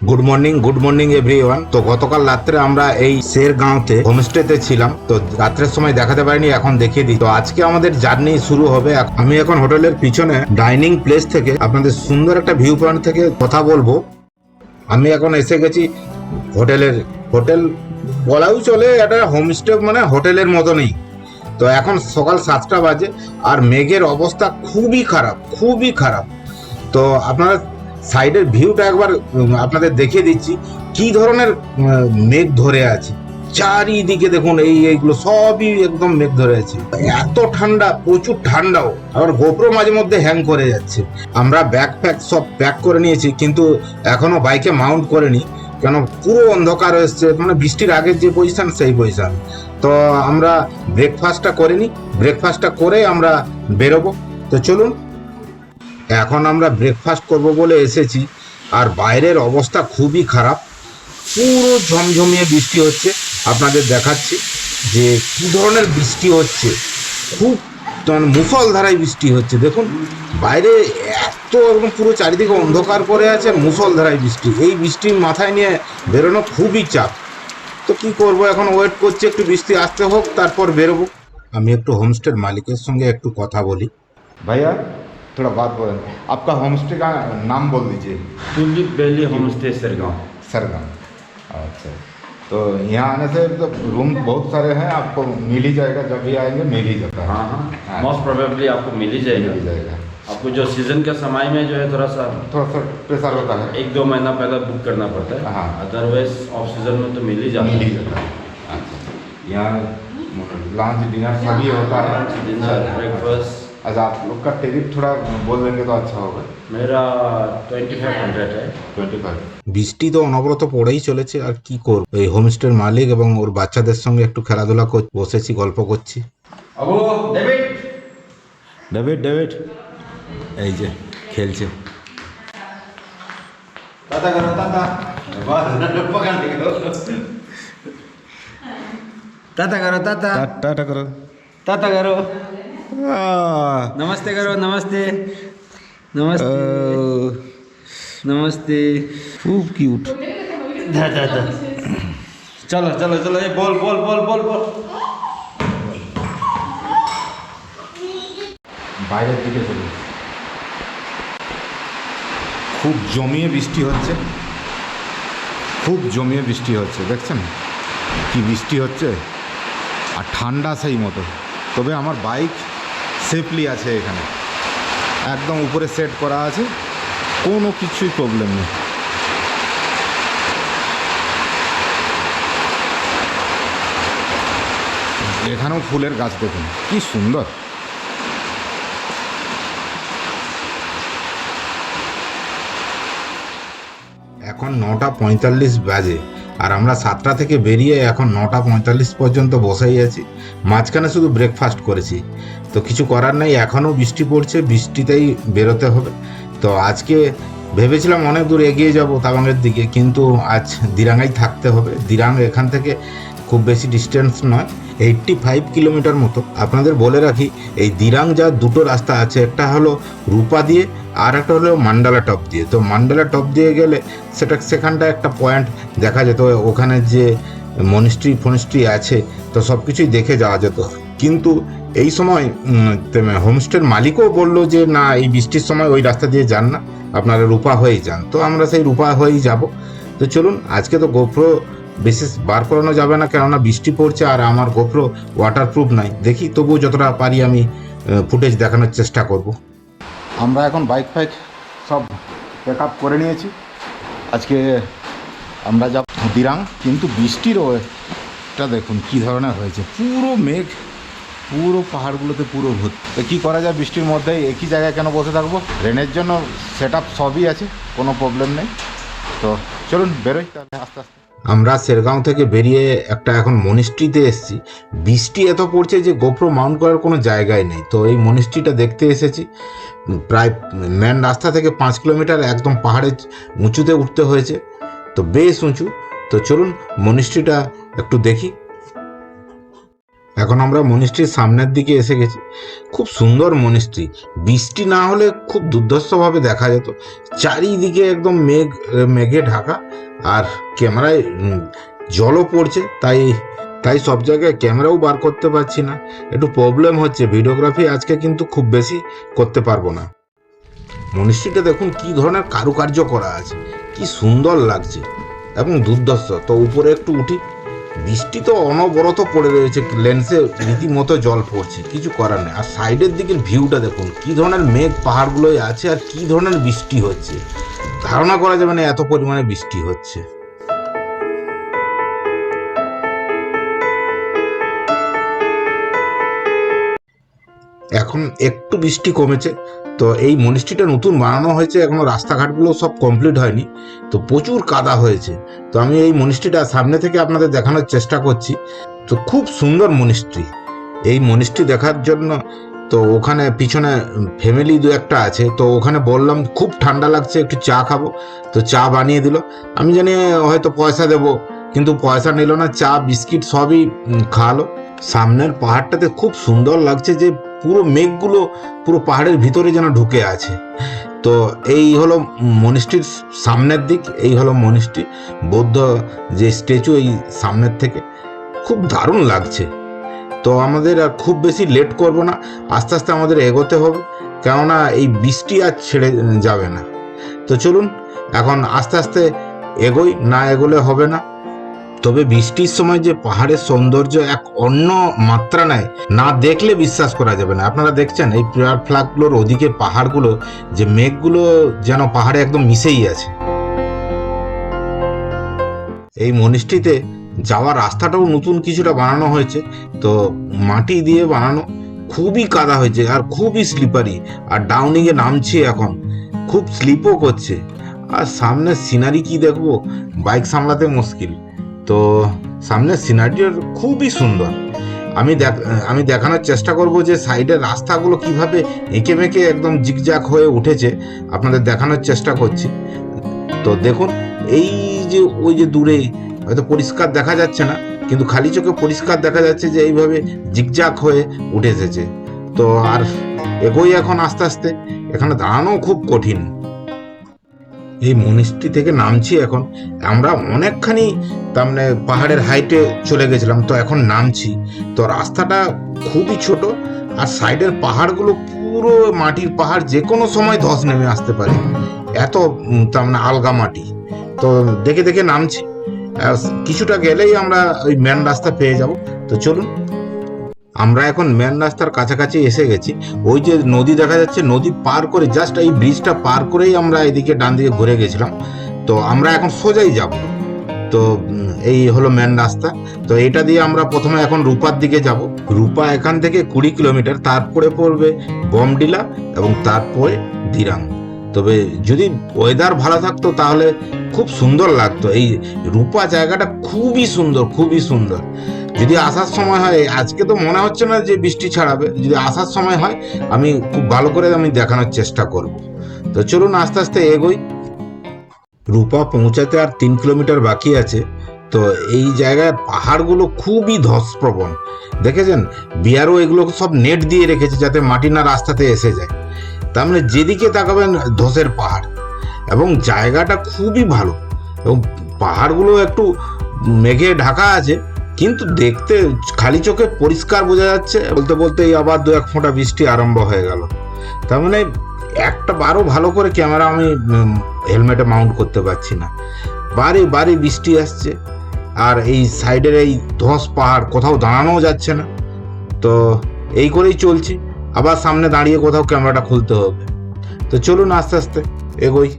Good morning everyone. তো গতকাল রাত্রে আমরা এই শেরগাঁওতে হোমস্টেতে ছিলাম, তো রাত্রের সময় দেখাতে পারিনি, এখন দেখিয়ে দিই। তো আজকে আমাদের জার্নি শুরু হবে। আমি এখন হোটেলের পিছনে ডাইনিং প্লেস থেকে আপনাদের সুন্দর একটা ভিউ পয়েন্ট থেকে কথা বলবো। আমি এখন এসে গেছি হোটেল বলাও চলে, এটা হোমস্টে মানে হোটেলের মতনই। তো এখন সকাল 7টা বাজে আর মেঘের অবস্থা খুবই খারাপ। তো আপনারা সাইডের ভিউটা একবার আপনাদের দেখিয়ে দিচ্ছি কি ধরনের মেঘ ধরে আছে। চারিদিকে দেখুন, এইগুলো সবই একদম মেঘ ধরে আছে। এত ঠান্ডা, প্রচুর ঠান্ডাও। আবার গোপ্রো মাঝে মধ্যে হ্যাং করে যাচ্ছে। আমরা ব্যাগ ফ্যাগ সব প্যাক করে নিয়েছি, কিন্তু এখনো বাইকে মাউন্ট করিনি, কেন পুরো অন্ধকার এসছে, মানে বৃষ্টির আগের যে পজিশন সেই পজিশন। তো আমরা ব্রেকফাস্টটা করে আমরা বেরোবো। তো চলুন, এখন আমরা ব্রেকফাস্ট করব বলে এসেছি, আর বাইরের অবস্থা খুবই খারাপ। পুরো ঝমঝমিয়ে বৃষ্টি হচ্ছে। আপনাদের দেখাচ্ছি যে কী ধরনের বৃষ্টি হচ্ছে। খুব মুষলধারায় বৃষ্টি হচ্ছে। দেখুন বাইরে এত একদম পুরো চারিদিকে অন্ধকার করে আছে, মুষলধারায় বৃষ্টি। এই বৃষ্টি মাথায় নিয়ে বেরোনো খুবই চাপ। তো কি করব, এখন ওয়েট করছি একটু বৃষ্টি আসতে হোক, তারপর বেরোবো। আমি একটু হোমস্টের মালিকের সঙ্গে একটু কথা বলি। भैया थोड़ा बात बोलें। आपका होम स्टे का नाम बोल दीजिए। Tulip valley home stay Sargaon. Sargam. अच्छा, तो यहाँ आने से तो रूम बहुत सारे हैं, आपको मिल ही जाएगा, जब भी आएंगे मिल ही जाता है। हाँ हाँ, मोस्ट प्रोबेबली आपको मिल ही मिल ही जाएगा। जाएगा। आपको जो सीज़न के समय में जो है थोड़ा सा थोड़ा सा प्रेशर होता है। 1-2 महीना पहले बुक करना पड़ता है। हाँ। अदरवाइज ऑफ सीज़न में तो मिल ही जाता मिल है। ही जाता है। अच्छा, यहाँ लंच डिनर सभी होता है। डिनर ब्रेकफास्ट अच्छा, आप लोग का टेरिफ थोड़ा बोल देंगे तो अच्छा होगा। मेरा 2500 है। 25। বৃষ্টি তো অনবরত পড়েই চলেছে, আর কি করব। এই হোমস্টের মালিক এবং ওর বাচ্চাদের সঙ্গে একটু খেলাধুলা বসেছি, গল্প করছি। अबो डेविड ডেভিড এই যে খেলছে। टाटा करो टाटा। बस पकड़ के टाटा करो टाटा। टाटा करो। टाटा करो। नमस्ते करो। नमस्ते नमस्ते नमस्ते। খুব কিউট। दा दा दा। चलो चलो चलो, ये बोल बोल बोल बोल बोल। বাইরের দিকে চলুন। খুব জমিয়ে বৃষ্টি হচ্ছে, দেখছেন কি বৃষ্টি হচ্ছে, আর ঠান্ডা সেই মতো। তবে আমার বাইক সেফলি আছে এখানে, একদম উপরে সেট করা আছে, কোনো কিছুই প্রবলেম নেই। এখানেও ফুলের গাছ দেখুন কি সুন্দর। এখন 9:45 বাজে, আর আমরা 7টা থেকে বেরিয়ে এখন 9:45 পর্যন্ত বসেই আছি। মাঝখানে শুধু ব্রেকফাস্ট করেছি। তো কিছু করার নেই, এখনও বৃষ্টি পড়ছে, বৃষ্টিতেই বেরোতে হবে। তো আজকে ভেবেছিলাম অনেক দূর এগিয়ে যাব তাওয়াংয়ের দিকে, কিন্তু আজ দিরাঙাই থাকতে হবে। দিরাং এখান থেকে খুব বেশি ডিস্টেন্স নয়, 85 কিলোমিটার মতো। আপনাদের বলে রাখি, এই দিরাং যাওয়ার দুটো রাস্তা আছে, একটা হলো রূপা দিয়ে, আর একটা হলো মান্ডালা টপ দিয়ে। তো মান্ডালা টপ দিয়ে গেলে সেখানটা একটা পয়েন্ট দেখা যেত, ওখানে যে মনিস্ট্রি আছে, তো সব কিছুই দেখে যাওয়া যেত। কিন্তু এই সময় হোমস্টের মালিকও বলল যে না, এই বৃষ্টির সময় ওই রাস্তা দিয়ে যান না, আপনারা রূপা হয়েই যান। তো আমরা সেই রূপা হয়েই যাব। তো চলুন, আজকে তো গোপ্রো বিশেষ বার করানো যাবে না, কেননা বৃষ্টি পড়ছে আর আমার গোপ্রো ওয়াটারপ্রুফ নাই। দেখি তবুও যতটা পারি আমি ফুটেজ দেখানোর চেষ্টা করব। আমরা এখন বাইক ফাইক সব প্যাক আপ করে নিয়েছি। আজকে আমরা যাব দিরাং, কিন্তু বৃষ্টির ওয়েটা দেখুন কী ধরনের হয়েছে। পুরো মেঘ, পুরো পাহাড়গুলোতে পুরো ভর্তি। তো কী করা যায়, বৃষ্টির মধ্যেই একই জায়গায় কেন বসে থাকবো। ট্রেনের জন্য সেট আপ সবই আছে, কোনো প্রবলেম নেই। তো চলুন বেরোই তাহলে আস্তে আস্তে। আমরা শেরগাঁও থেকে বেরিয়ে একটা এখন মনিস্ট্রিতে এসেছি। বৃষ্টি এত পড়ছে যে গোপ্রো মাউন্ট করার কোনো জায়গায় নেই। তো এই মনিস্ট্রিটা দেখতে এসেছি। প্রায় মেন রাস্তা থেকে 5 কিলোমিটার একদম পাহাড়ের উঁচুতে উঠতে হয়েছে, তো বেশ উঁচু। তো চলুন মনিস্ট্রিটা একটু দেখি। এখন আমরা মনিস্ট্রির সামনের দিকে এসে গেছি। খুব সুন্দর মনিস্ট্রি, বৃষ্টি না হলে খুব দুর্ধর্ষভাবে দেখা যেত। চারিদিকে একদম মেঘে ঢাকা। আর ক্যামেরায় জলও পড়ছে, তাই তাই সব জায়গায় ক্যামেরাও বার করতে পারছি না, একটু প্রবলেম হচ্ছে। ভিডিওগ্রাফি আজকে কিন্তু খুব বেশি করতে পারবো না। মনীষীটা দেখুন কি ধরনের কারুকার্য করা আছে, কি সুন্দর লাগছে এবং দুর্ধর্ষ। তো উপরে একটু উঠি, বৃষ্টি তো অনবরত পড়ে রয়েছে, লেন্সে রীতিমতো জল পড়ছে, কিছু করার নেই। আর সাইডের দিকের ভিউটা দেখুন, কি ধরনের মেঘ পাহাড়গুলোয় আছে আর কি ধরনের বৃষ্টি হচ্ছে, ধারণা করা যাবে না এত পরিমাণে বৃষ্টি হচ্ছে। এখন একটু বৃষ্টি কমেছে। তো এই মনীষীটা নতুন বানানো হয়েছে, এখনো রাস্তাঘাটগুলো সব কমপ্লিট হয়নি, তো প্রচুর কাদা হয়েছে। তো আমি এই মনীষীটা সামনে থেকে আপনাদের দেখানোর চেষ্টা করছি। তো খুব সুন্দর মনীষী। এই মনীষী দেখার জন্য তো ওখানে পিছনে ফ্যামিলি দু একটা আছে, তো ওখানে বললাম খুব ঠান্ডা লাগছে, একটু চা খাবো, তো চা বানিয়ে দিল। আমি জানি হয়তো পয়সা দেবো, কিন্তু পয়সা নিল না, চা বিস্কিট সবই খাওয়ালো। সামনের পাহাড়টাতে খুব সুন্দর লাগছে, যে পুরো মেঘগুলো পুরো পাহাড়ের ভিতরে যেন ঢুকে আছে। তো এই হলো মনীষীর সামনের দিক, এই হলো মনীষী, বৌদ্ধ যে স্ট্যাচু এই সামনের থেকে খুব দারুণ লাগছে। তো আমাদের আর খুব বেশি লেট করব না, আস্তে আস্তে আমাদের এগোতে হবে, কেননা এই বৃষ্টি আর ছেড়ে যাবে না। তো চলুন এখন আস্তে আস্তে এগোই, না এগোলে হবে না। তবে বৃষ্টির সময় যে পাহাড়ের সৌন্দর্য এক অন্য মাত্রা নেয়, না দেখলে বিশ্বাস করা যাবে না। আপনারা দেখছেন এই প্রেয়ার ফ্ল্যাগগুলোর ওদিকে পাহাড়গুলো, যে মেঘগুলো যেন পাহাড়ে একদম মিশেই আছে। এই মনীষীতে যাওয়ার রাস্তাটাও নতুন কিছুটা বানানো হয়েছে, তো মাটি দিয়ে বানানো, খুবই কাদা হয়েছে আর খুবই স্লিপারি। আর ডাউনিংয়ে নামছি এখন, খুব স্লিপও করছে। আর সামনের সিনারি কি দেখবো, বাইক সামলাতে মুশকিল। তো সামনের সিনারিটা খুবই সুন্দর। আমি দেখানোর চেষ্টা করব যে সাইডের রাস্তাগুলো কিভাবে এঁকে মেঁকে একদম জিগজাগ হয়ে উঠেছে, আপনাদের দেখানোর চেষ্টা করছি। তো দেখুন, এই যে ওই যে দূরে হয়তো পরিষ্কার দেখা যাচ্ছে না, কিন্তু খালি চোখে পরিষ্কার দেখা যাচ্ছে যে এইভাবে জিগজাগ হয়ে উঠে এসেছে। তো আর এগোই এখন আস্তে আস্তে, এখানে দাঁড়ানো খুব কঠিন। এই মনীষী থেকে নামছি এখন, আমরা অনেকখানি তার মানে পাহাড়ের হাইটে চলে গেছিলাম, তো এখন নামছি। তো রাস্তাটা খুবই ছোট, আর সাইডের পাহাড়গুলো পুরো মাটির পাহাড়, যে কোনো সময় ধস নেমে আসতে পারে, এত তার মানে আলগা মাটি। তো দেখে দেখে নামছি, কিছুটা গেলেই আমরা ওই মেন রাস্তা পেয়ে যাব। তো চলুন, আমরা এখন মেন রাস্তার কাছাকাছি এসে গেছি। ওই যে নদী দেখা যাচ্ছে, নদী পার করে জাস্ট এই ব্রিজটা পার করেই আমরা এদিকে ডান দিকে ঘুরে গেছিলাম। তো আমরা এখন সোজাই যাব। তো এই হলো মেন রাস্তা। তো এটা দিয়ে আমরা প্রথমে এখন রূপার দিকে যাব। রূপা এখান থেকে 20 কিলোমিটার, তারপরে পড়বে বমডিলা এবং তারপরে দিরাং। তবে যদি ওয়েদার ভালো থাকতো তাহলে খুব সুন্দর লাগতো। এই রূপা জায়গাটা খুবই সুন্দর, খুবই সুন্দর। যদি আসার সময় হয়, আজকে তো মনে হচ্ছে না যে বৃষ্টি ছাড়াবে, যদি আসার সময় হয় আমি খুব ভালো করে দেখানোর চেষ্টা করব। তো চলুন আস্তে আস্তে এগোই। রূপা পৌঁছাতে আর 3 কিলোমিটার বাকি আছে। তো এই জায়গায় পাহাড়গুলো খুবই ধসপ্রবণ, দেখেছেন? বিয়ারও এগুলো সব নেট দিয়ে রেখেছে যাতে মাটি না রাস্তাতে এসে যায়। তার মানে যেদিকে তাকাবেন ধসের পাহাড়, এবং জায়গাটা খুবই ভালো, এবং পাহাড়গুলো একটু মেঘে ঢাকা আছে, কিন্তু দেখতে খালি চোখে পরিষ্কার বোঝা যাচ্ছে। বলতে বলতেই আবার 2-1 ফোঁটা বৃষ্টি আরম্ভ হয়ে গেল। তার মানে একটা বারও ভালো করে ক্যামেরা আমি হেলমেটে মাউন্ট করতে পারছি না, বারে বারে বৃষ্টি আসছে। আর এই সাইডের এই ধস পাহাড়, কোথাও দাঁড়ানোও যাচ্ছে না। তো এই করেই চলছি, আবার সামনে দাঁড়িয়ে কোথাও ক্যামেরাটা খুলতে হবে। তো চলুন আস্তে আস্তে এগোই।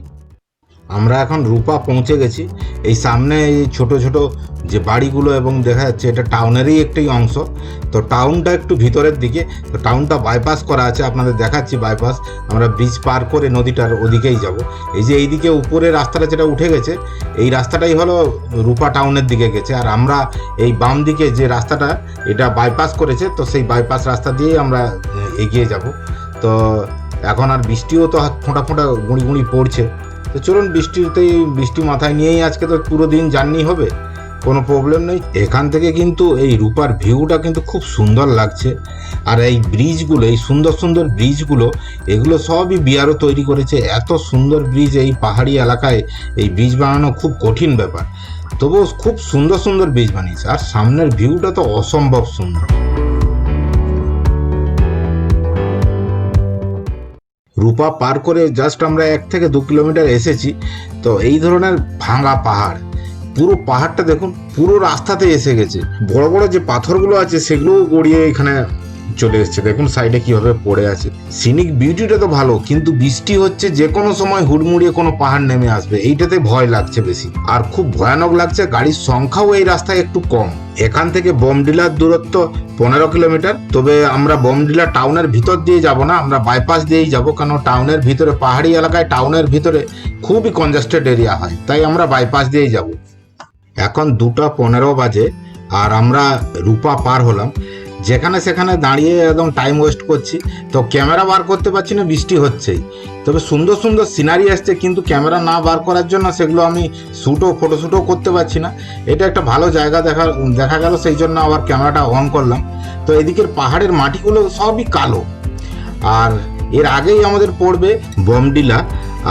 আমরা এখন রূপা পৌঁছে গেছি। এই সামনে এই ছোট ছোট যে বাড়িগুলো এবং দেখা যাচ্ছে এটা টাউনেরই একটি অংশ। তো টাউনটা একটু ভিতরের দিকে, তো টাউনটা বাইপাস করা আছে, আপনাদের দেখাচ্ছি বাইপাস। আমরা ব্রিজ পার করে নদীটার ওদিকেই যাব। এই যে এইদিকে উপরে রাস্তাটা যেটা উঠে গেছে, এই রাস্তাটাই হলো রূপা টাউনের দিকে গেছে। আর আমরা এই বাম দিকে যে রাস্তাটা, এটা বাইপাস করেছে, তো সেই বাইপাস রাস্তা দিয়েই আমরা এগিয়ে যাব। তো এখন আর বৃষ্টিও তো ফোঁটা ফোঁটা গুঁড়ি গুঁড়ি পড়ছে। তো চলুন, বৃষ্টি মাথায় নিয়েই আজকে তো পুরো দিন জার্নি হবে। কোনো প্রবলেম নেই। এখান থেকে কিন্তু এই রূপার ভিউটা কিন্তু খুব সুন্দর লাগছে। আর এই ব্রিজগুলো, এই সুন্দর সুন্দর ব্রিজগুলো, এগুলো সবই বিআরও তৈরি করেছে। এত সুন্দর ব্রিজ এই পাহাড়ি এলাকায় এই ব্রিজ বানানো খুব কঠিন ব্যাপার, তবুও খুব সুন্দর সুন্দর ব্রিজ বানিয়েছে। আর সামনের ভিউটা তো অসম্ভব সুন্দর। রূপা পার করে জাস্ট আমরা 1 থেকে 2 কিলোমিটার এসেছি। তো এই ধরনের ভাঙা পাহাড়, পুরো পাহাড়টা দেখুন, পুরো রাস্তাতে এসে গেছে। বড় বড় যে পাথরগুলো আছে সেগুলোও গড়িয়ে এখানে চলে এসছে। দেখুন সাইডে কিভাবে পড়ে আছে। সিনিক বিউটিটা তো ভালো, কিন্তু বৃষ্টি হচ্ছে, যে কোনো সময় হুড়মুড়িয়ে কোনো পাহাড় নেমে আসবে, এইটাতে ভয় লাগছে বেশি। আর খুব ভয়ানক লাগছে, গাড়ির সংখ্যাও এই রাস্তায় একটু কম। এখান থেকে বমডিলার দূরত্ব 15 কিলোমিটার। তবে আমরা বমডিলা টাউনের ভিতর দিয়ে যাব না, আমরা বাইপাস দিয়েই যাব, কারণ টাউনের ভিতরে, পাহাড়ি এলাকায় টাউনের ভিতরে খুবই কনজেস্টেড এরিয়া হয়, তাই আমরা বাইপাস দিয়েই যাব। এখন 2:15 বাজে আর আমরা রূপা পার হলাম। যেখানে সেখানে দাঁড়িয়ে একদম টাইম ওয়েস্ট করছি, তো ক্যামেরা বার করতে পারছি না, বৃষ্টি হচ্ছেই। তবে সুন্দর সুন্দর সিনারি আসছে, কিন্তু ক্যামেরা না বার করার জন্য সেগুলো আমি ফটোশ্যুটও করতে পারছি না। এটা একটা ভালো জায়গা দেখা গেল, সেই জন্য আবার ক্যামেরাটা অন করলাম। তো এদিকের পাহাড়ের মাটিগুলো সবই কালো। আর এর আগেই আমাদের পড়বে বমডিলা,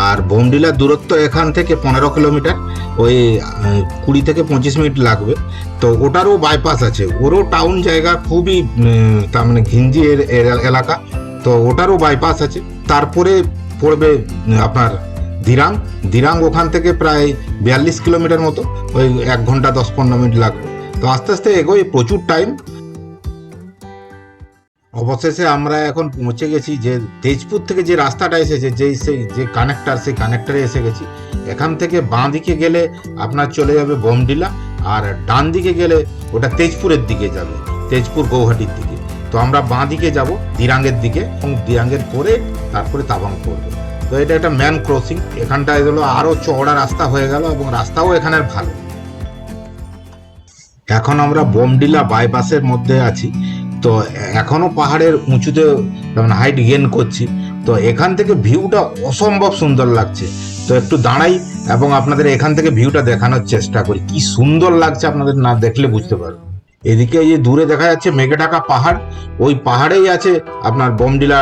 আর বমডিলার দূরত্ব এখান থেকে 15 কিলোমিটার, ওই 20 থেকে 25 মিনিট লাগবে। তো ওটারও বাইপাস আছে, ওরও টাউন জায়গা, খুবই তার মানে ঘিঞ্জি এলাকা, তো ওটারও বাইপাস আছে। তারপরে পড়বে আপনার দিরাং, ওখান থেকে প্রায় 42 কিলোমিটার মতো, ওই 1 ঘন্টা 10-15 মিনিট লাগবে। তো আস্তে আস্তে এগোই, প্রচুর টাইম। অবশেষে আমরা এখন পৌঁছে গেছি যে তেজপুর থেকে যে রাস্তাটা এসেছে, যে কানেক্টারে এসে গেছি। এখান থেকে বাঁ দিকে গেলে আপনার চলে যাবে বমডিলা, আর ডান দিকে গেলে ওটা তেজপুরের দিকে যাবে, তেজপুর গৌহাটির দিকে। তো আমরা বাঁ দিকে যাব দিরাঙ্গের দিকে, এবং দিরাঙ্গের পরে তারপরে তাবাং পড়বে। তো এটা একটা ম্যান ক্রসিং, এখানটায় হলো আরও চওড়া রাস্তা হয়ে গেল, এবং রাস্তাও এখানের ভালো। এখন আমরা বমডিলা বাইপাসের মধ্যে আছি। তো এখনো পাহাড়ের উঁচুতে মানে হাইট গেইন করছি। তো এখান থেকে ভিউটা অসম্ভব সুন্দর লাগছে। তো একটু দাঁড়াই এবং আপনাদের এখান থেকে ভিউটা দেখানোর চেষ্টা করি। কি সুন্দর লাগছে, আপনাদের না দেখলে বুঝতে পারবেন। এদিকে এই যে দূরে দেখা যাচ্ছে মেঘে ঢাকা পাহাড়, ওই পাহাড়েই আছে আপনার বমডিলা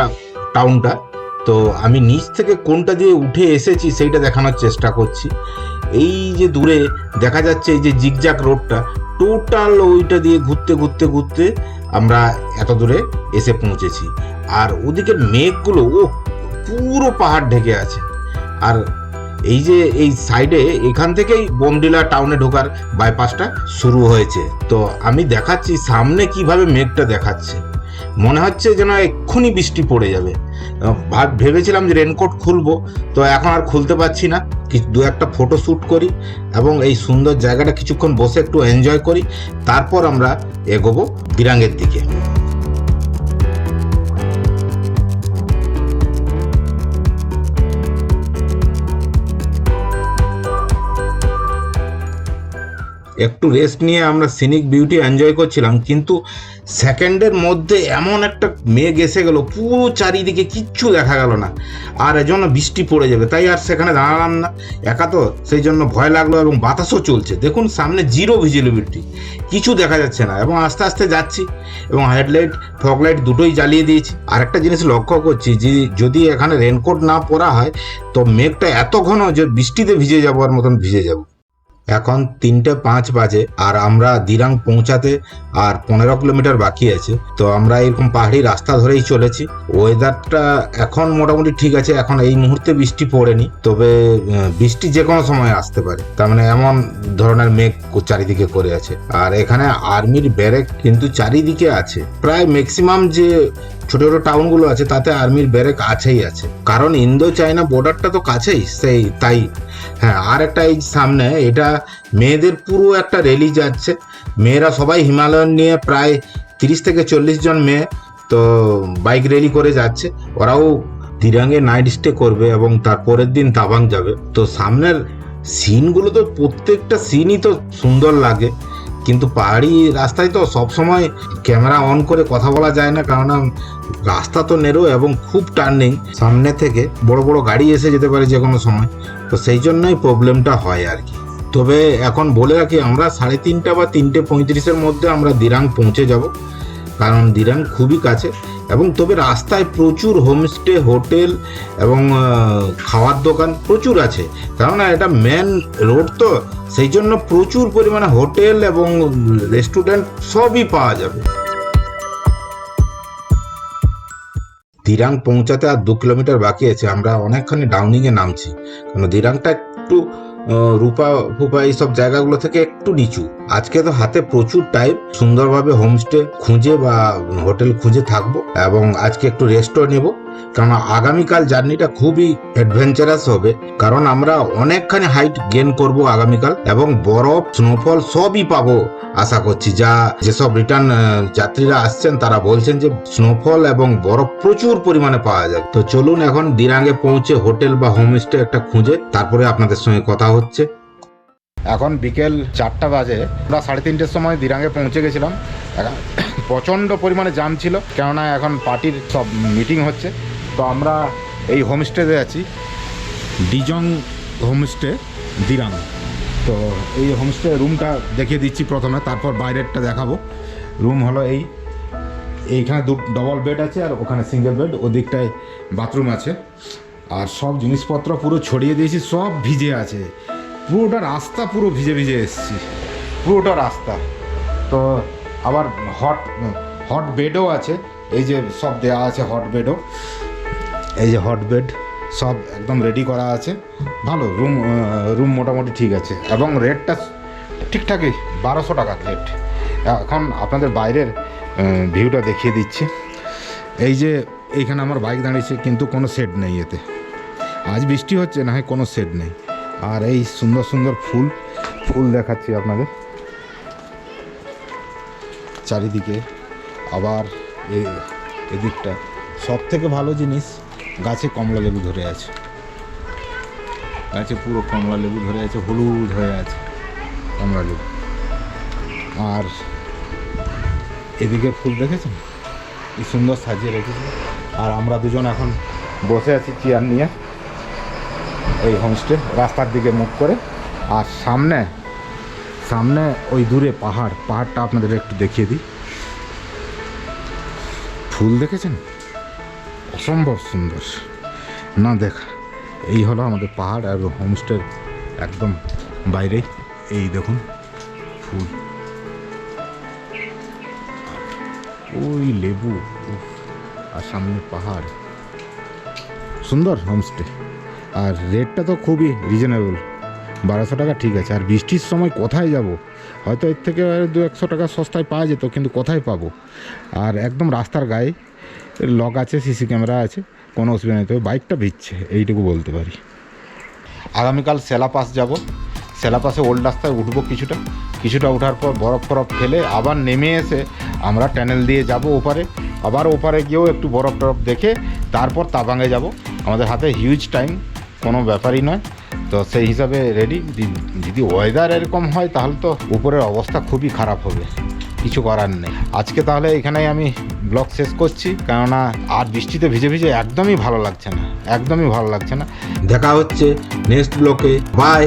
টাউনটা। তো আমি নিচ থেকে কোনটা দিয়ে উঠে এসেছি সেইটা দেখানোর চেষ্টা করছি। এই যে দূরে দেখা যাচ্ছে এই যে জিগজ্যাগ রোডটা, টোটাল ওইটা দিয়ে ঘুরতে ঘুরতে ঘুরতে আমরা এত দূরে এসে পৌঁছেছি। আর ওদিকের মেঘগুলো পুরো পাহাড় ঢেকে আছে। আর এই যে এই সাইডে এখান থেকেই বমডিলা টাউনে ঢোকার বাইপাসটা শুরু হয়েছে। তো আমি দেখাচ্ছি সামনে কিভাবে মেঘটা দেখাচ্ছে, মনে হচ্ছে যেন এক্ষুনি বৃষ্টি পড়ে যাবে। ভেবেছিলাম যে রেনকোট খুলবো, তো এখন আর খুলতে পারছি না। 2-1টা ফটো শ্যুট করি এবং এই সুন্দর জায়গাটা কিছুক্ষণ বসে একটু এনজয় করি, তারপর আমরা এগোবো দিরাঙ্গের দিকে। একটু রেস্ট নিয়ে আমরা সিনিক বিউটি এনজয় করছিলাম, কিন্তু সেকেন্ডের মধ্যে এমন একটা মেঘ এসে গেল, পুরো চারিদিকে কিচ্ছু দেখা গেল না। আর এজন্য বৃষ্টি পড়ে যাবে, তাই আর সেখানে দাঁড়ালাম না। একা তো, সেই জন্য ভয় লাগলো, এবং বাতাসও চলছে। দেখুন সামনে 0 ভিজিবিলিটি, কিছু দেখা যাচ্ছে না, এবং আস্তে আস্তে যাচ্ছি, এবং হেডলাইট ফগলাইট দুটোই জ্বালিয়ে দিয়েছি। আর একটা জিনিস লক্ষ্য করছি যে যদি এখানে রেনকোট না পরা হয়, তো মেঘটা এত ঘন যে বৃষ্টিতে ভিজে যাওয়ার মতন ভিজে যাব। এখন 3:05 বাজে, আর আমরা দিরাং পৌঁছাতে আর 15 কিলোমিটার বাকি আছে। তো আমরা এরকম পাহাড়ি রাস্তা ধরেই চলেছি। ওয়েদারটা এখন মোটামুটি ঠিক আছে, এখন এই মুহূর্তে বৃষ্টি পড়েনি, তবে বৃষ্টি যে কোনো সময় আসতে পারে। তার মানে এমন ধরনের মেঘ চারিদিকে করে আছে। আর এখানে আর্মির ব্যারেক কিন্তু চারিদিকে আছে, প্রায় ম্যাক্সিমাম যে ছোট ছোট টাউনগুলো আছে তাতে আর্মির ব্যারেক আছেই আছে, কারণ ইন্দো চায়না বর্ডারটা তো কাছেই, তাই। হ্যাঁ, আর একটা এই সামনে এটা মেয়েদের পুরো একটা র্যালি যাচ্ছে। মেয়েরা সবাই হিমালয়ান নিয়ে, প্রায় 30 থেকে 40 জন মেয়ে, তো বাইক র্যালি করে যাচ্ছে। ওরাও দিরাঙ্গে নাইট স্টে করবে এবং তারপরের দিন তাবাং যাবে। তো সামনের সিনগুলো তো প্রত্যেকটা সিনই তো সুন্দর লাগে, কিন্তু পাহাড়ি রাস্তায় তো সবসময় ক্যামেরা অন করে কথা বলা যায় না, কারণ রাস্তা তো নেরো এবং খুব টার্নিং, সামনে থেকে বড় বড় গাড়ি এসে যেতে পারে যে কোনো সময়। তো সেই জন্যই প্রবলেমটা হয় আর কি। তবে এখন বলে রাখি আমরা 3:30 বা 3:35-এর মধ্যে আমরা দিরাং পৌঁছে যাব, কারণ দিরাং খুবই কাছে। এবং তবে রাস্তায় প্রচুর হোমস্টে, হোটেল এবং খাওয়ার দোকান প্রচুর আছে, কেননা এটা মেন রোড, তো সেই জন্য প্রচুর পরিমাণে হোটেল এবং রেস্টুরেন্ট সবই পাওয়া যাবে। দিরাং পৌঁছাতে আর 2 কিলোমিটার বাকি আছে। আমরা অনেকখানি ডাউনিংয়ে নামছি, কারণ দিরাংটা একটু রূপা ফুপা এইসব জায়গাগুলো থেকে একটু নিচু। আজকে তো হাতে প্রচুর টাইম, সুন্দরভাবে হোমস্টে খুঁজে বা হোটেল খুঁজে থাকবো এবং আজকে একটু রেস্টও নেব, কারণ আগামীকাল জার্নিটা খুবই অ্যাডভেঞ্চারাস হবে, কারণ আমরা অনেকখানি হাইট গেন করব আগামীকাল এবং বরফ, স্নোফল সবই পাবো আশা করছি। যেসব রিটার্ন যাত্রীরা আসছেন তারা বলছেন যে স্নোফল এবং বরফ প্রচুর পরিমাণে পাওয়া যায়। তো চলুন এখন দিরাঙে পৌঁছে হোটেল বা হোমস্টে একটা খুঁজে তারপরে আপনাদের সঙ্গে কথা হচ্ছে। এখন বিকেল 4টা বাজে। আমরা 3:30-এর সময় দিরাঙে পৌঁছে গেছিলাম। এখন প্রচণ্ড পরিমাণে জাম ছিল, কেননা এখন পার্টির সব মিটিং হচ্ছে। তো আমরা এই হোমস্টেতে আছি, ডিজং হোমস্টে দিরাং। তো এই হোমস্টে রুমটা দেখিয়ে দিচ্ছি প্রথমে, তারপর বাইরেরটা দেখাবো। রুম হলো এইখানে ডবল বেড আছে আর ওখানে সিঙ্গেল বেড, ওদিকটায় বাথরুম আছে। আর সব জিনিসপত্র পুরো ছড়িয়ে দিয়েছি, সব ভিজে আছে। পুরোটা রাস্তা পুরো ভিজে ভিজে এসেছি, পুরোটা রাস্তা। তো আবার হট বেডও আছে, এই যে সব দেওয়া আছে হট বেডও। এই যে হট বেড সব একদম রেডি করা আছে। ভালো রুম মোটামুটি ঠিক আছে এবং রেটটা ঠিকঠাকই 1200 টাকা রেট। এখন আপনাদের বাইরের ভিউটা দেখিয়ে দিচ্ছি। এই যে এইখানে আমার বাইক দাঁড়িয়েছে, কিন্তু কোনো শেড নেই এতে। আজ বৃষ্টি হচ্ছে, না হয় কোনো শেড নেই। আর এই সুন্দর সুন্দর ফুল দেখাচ্ছি আপনাদের চারিদিকে। আবার এদিকটা সব থেকে ভালো জিনিস, গাছে কমলা লেবু ধরে আছে, গাছে পুরো কমলা লেবু ধরে আছে, হলুদ হয়ে আছে কমলা লেবু। আর এদিকে ফুল দেখেছেন কি সুন্দর সাজিয়ে রেখেছে। আর আমরা দুজন এখন বসে আছি চেয়ার নিয়ে এই হোমস্টে, রাস্তার দিকে মুখ করে। আর সামনে ওই দূরে পাহাড়টা আপনাদের একটু দেখিয়ে দিই। ফুল দেখেছেন, অসম্ভব সুন্দর না দেখা। এই হলো আমাদের পাহাড় আর হোমস্টের একদম বাইরেই এই দেখুন ফুল, ওই লেবু আর সামনে পাহাড়, সুন্দর হোমস্টে। আর রেটটা তো খুবই রিজনেবল, 1200 টাকা ঠিক আছে। আর বৃষ্টির সময় কোথায় যাব, হয়তো এর থেকে 200-100 টাকা সস্তায় পাওয়া যেত, কিন্তু কোথায় পাবো। আর একদম রাস্তার গায়ে লক আছে, সিসি ক্যামেরা আছে, কোনো অসুবিধা নেই। তবে বাইকটা ভিজছে, এইটুকু বলতে পারি। আগামীকাল সেলাপাস যাব, সেলাপাসে ওল্ড রাস্তায় উঠবো কিছুটা ওঠার পর বরফ ফেলে আবার নেমে এসে আমরা টানেল দিয়ে যাব ওপারে। আবার ওপারে গিয়েও একটু বরফ দেখে তারপর তাবাঙে যাব। আমাদের হাতে হিউজ টাইম, কোনো ব্যাপারই নয়। তো সেই হিসাবে রেডি। যদি ওয়েদার এরকম হয় তাহলে তো উপরের অবস্থা খুবই খারাপ হবে, কিছু করার নেই। আজকে তাহলে এখানেই আমি ব্লগ শেষ করছি, কেননা আর বৃষ্টিতে ভিজে একদমই ভালো লাগছে না। দেখা হচ্ছে নেক্সট ব্লকে। বাই।